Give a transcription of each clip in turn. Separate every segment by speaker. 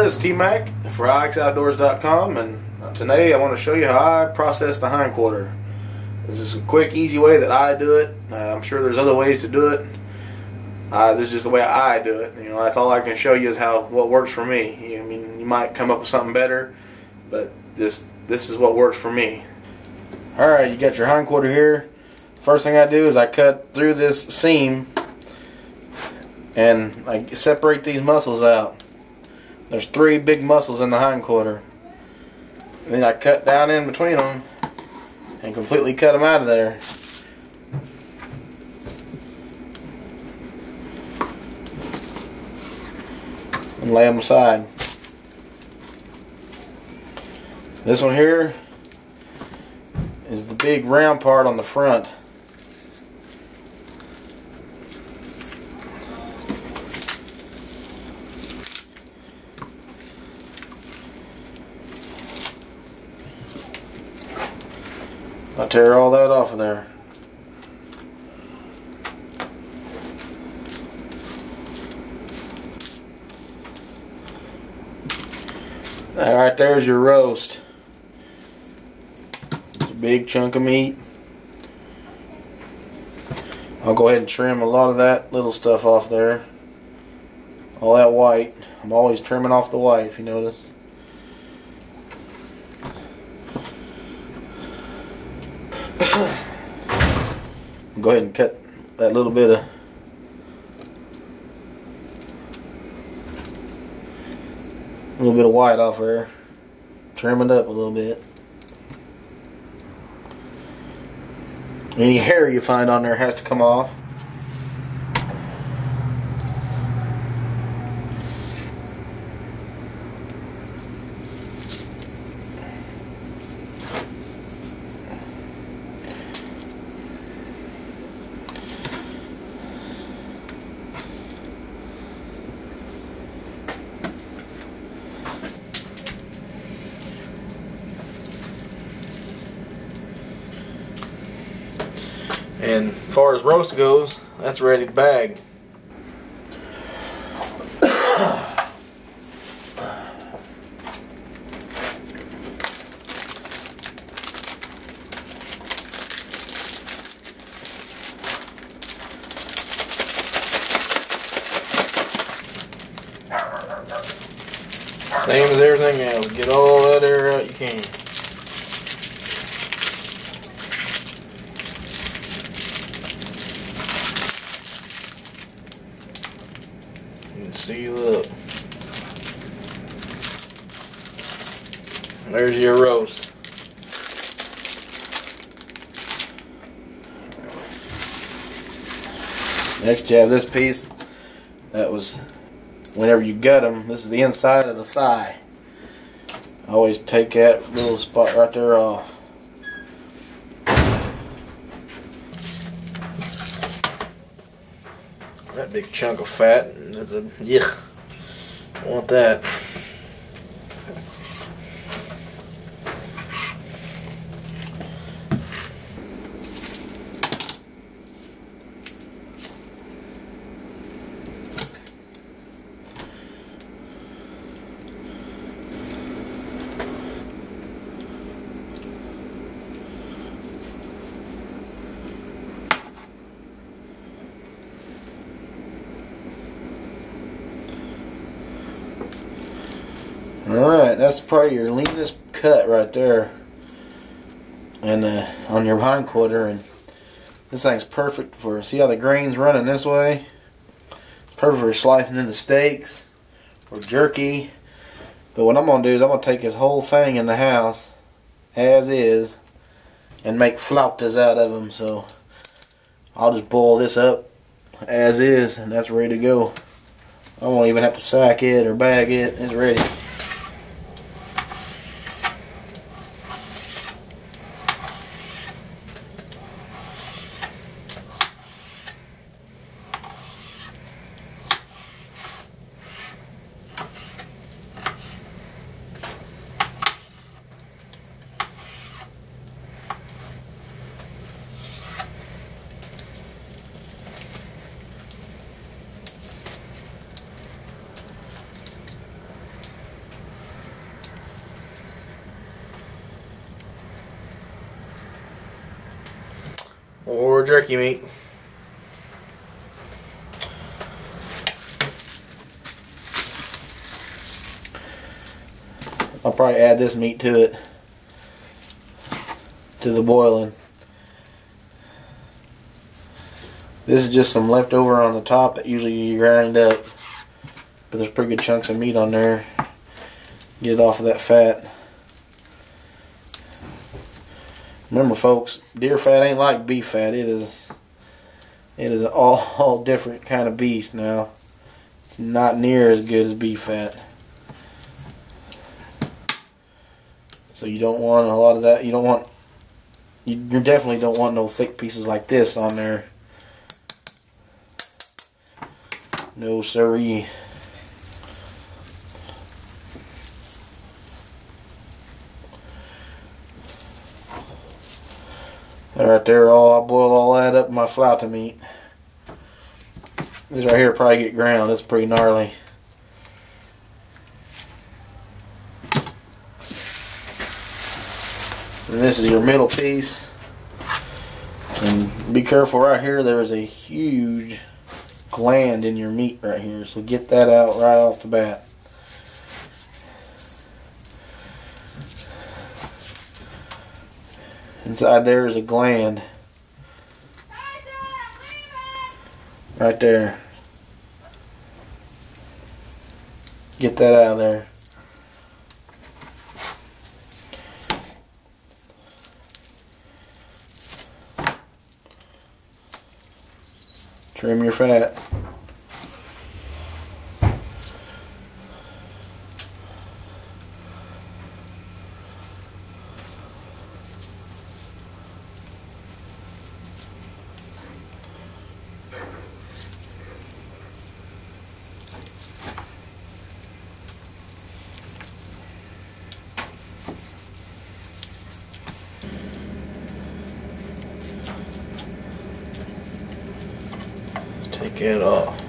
Speaker 1: it's T-Mac for IXOutdoors.com, and today I want to show you how I process the hind quarter. This is a quick, easy way that I do it. I'm sure there's other ways to do it. This is just the way I do it. You know, that's all I can show you is what works for me. I mean, you might come up with something better, but this is what works for me. All right, you got your hind quarter here. First thing I do is I cut through this seam and I separate these muscles out. There's 3 big muscles in the hind quarter. And then I cut down in between them and completely cut them out of there. And lay them aside. This one here is the big round part on the front. I tear all that off of there. Alright, there's your roast. It's a big chunk of meat. I'll go ahead and trim a lot of that little stuff off there. All that white. I'm always trimming off the white, if you notice. Go ahead and cut that little bit of white off there. Trim it up a little bit. Any hair you find on there has to come off. And as far as roast goes, that's ready to bag. Same as everything else, get all that air out you can. And seal up. There's your roast. Next you have this piece that was whenever you gut them. This is the inside of the thigh. I always take that little spot right there off. That big chunk of fat, that's a yuck. I want that. Alright, that's probably your leanest cut right there, and on your hind quarter. And this thing's perfect for, see how the grain's running this way? It's perfect for slicing into steaks or jerky. But what I'm going to do is I'm going to take this whole thing in the house as is and make flautas out of them. So I'll just boil this up as is and that's ready to go. I won't even have to sack it or bag it. It's ready. or jerky meat. I'll probably add this meat to it, to the boiling. This is just some leftover on the top that usually you grind up, but there's pretty good chunks of meat on there. Get it off of that fat. Remember, folks, deer fat ain't like beef fat. It is an all different kind of beast now. It's not near as good as beef fat. So you don't want a lot of that. You definitely don't want no thick pieces like this on there. No siree. Right there, I'll boil all that up in my flauta meat. This right here probably get ground. It's pretty gnarly. And this is your middle piece. And be careful right here, there is a huge gland in your meat right here. So get that out right off the bat. Inside there is a gland. Right there. Get that out of there. Trim your fat. Take it off.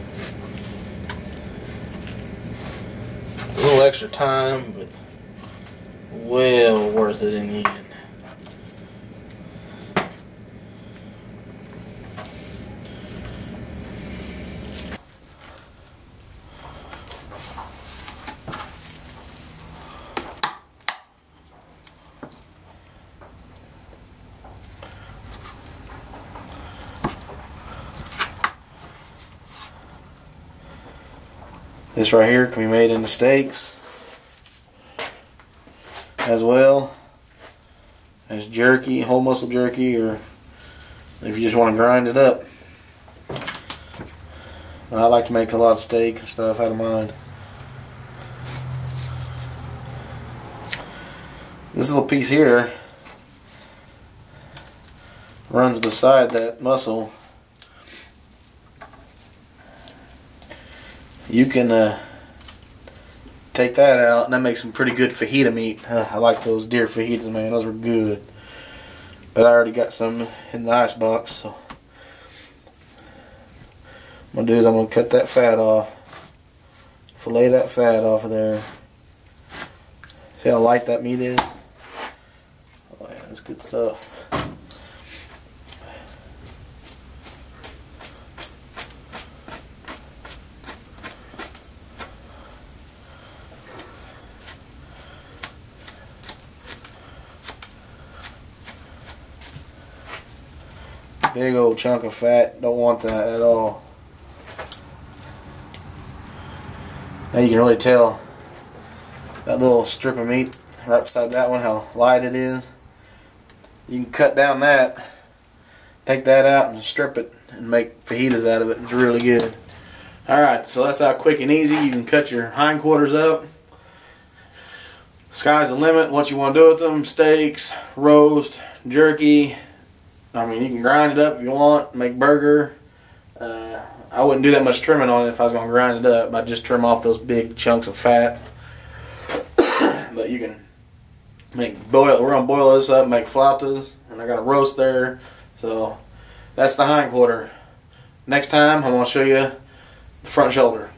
Speaker 1: A little extra time, but well worth it in the end. This right here can be made into steaks as well as jerky, whole muscle jerky, or if you just want to grind it up. I like to make a lot of steak and stuff out of mine. This little piece here runs beside that muscle. You can take that out, and that makes some pretty good fajita meat. I like those deer fajitas, man. Those were good. But I already got some in the ice box, so what I'm going to do is I'm going to cut that fat off. Fillet that fat off of there. See how light that meat is? Oh yeah, that's good stuff. Big old chunk of fat. Don't want that at all. Now you can really tell that little strip of meat right beside that one, how light it is. You can cut down that, take that out and strip it and make fajitas out of it. It's really good. Alright, so that's how quick and easy you can cut your hindquarters up. Sky's the limit. What you want to do with them: steaks, roast, jerky. I mean, you can grind it up if you want, make burger. I wouldn't do that much trimming on it if I was going to grind it up. I'd just trim off those big chunks of fat. But you can we're going to boil this up and make flautas. And I got a roast there. So that's the hindquarter. Next time, I'm going to show you the front shoulder.